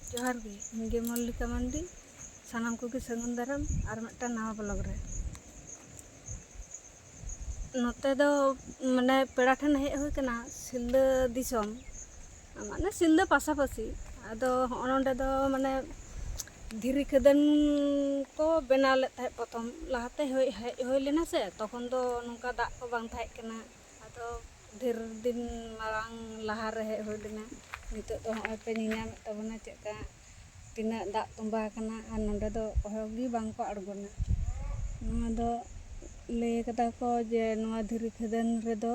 जोहार गे इनगे मल्लिका मांडी सानाम कोगे सगुन दाराम और मिदटां नवा ब्लॉग रे नोते दो माने पेड़ा ठेन हेज हुई कना सिलदा दिसोम माने सिलदा पासापासी आदो नोंडे दो माने धीरी खदान को बनाव ले ताहे प्रथम लाहाते हेज हुई लेना से तखन दो नोंका दाग को बांग ताहे कना आदो ढेर दिन मारांग लाहा रे हेज हुई लेना नितो दो होय पे ᱧᱮᱧᱟᱢ तबना चेका तिना दाग तुंबा कना और नोंडे दो अहोगी बांग को अड़गोना नोआ दो ले कदा को जे नोआ धीरी खदान रे दो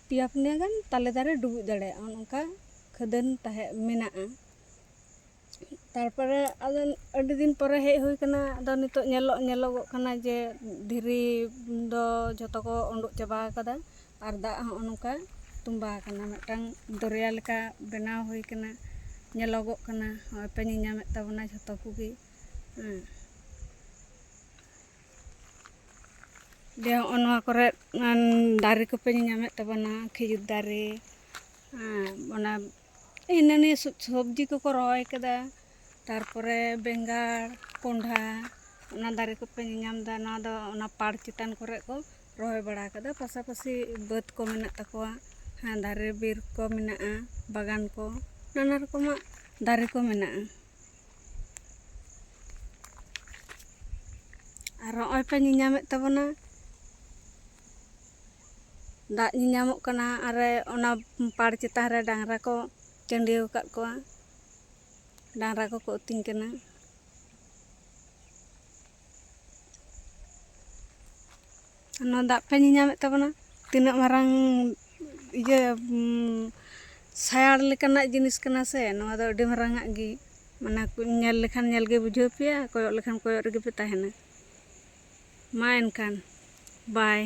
पिया पुनिया गान ताले दारे डुबुज दाड़े ओनका खदान ताहे मेनाआ तारपरे आदो अडी दिन परे हेज हुई कना आदो नितो ñेलोगो कना जे धीरी दो जतो को उंडुक चाबा कदा और दाग हो नोका तुंबा कना मिदटां दरिया लेका बनाव हुई कना ñेलोगो कना होय पे ᱧᱮᱧᱟᱢ तबना जतो कोगे जे नोआ करे दारे को पे ᱧᱮᱧᱟᱢ तबना खिजुर दारे ओना इनानी सब्जी को रोय कदा तारपरे बेंगार कोंढा ओना दारे को पे ᱧᱮᱧाम दा नोआ दो ओना पाड़ चितान करे को रोय बड़ा कदा पासापासी बात को मेना तकोआ दारे बीर को मेना बागान को नाना रकम दारे को मेना और ओय पे ᱧᱮᱧाम तबना दाग ᱧᱮᱧामᱚᱜ कना अरे ओना पाड़ चितान रे डांगरा को चंडियो काट कोआ डांगरा को अतिंग कना नो दाग पे ᱧᱮᱧाम तबना तिना मारांग इये सायाड़ लेकाना जिनिस कना से नोआ दो अडी मारांगा गी माने ñेल लेखान ñेल गे बुझाव पेया कोयक लेखान कोयक रेगे पे ताहेना मा एनखान बाय।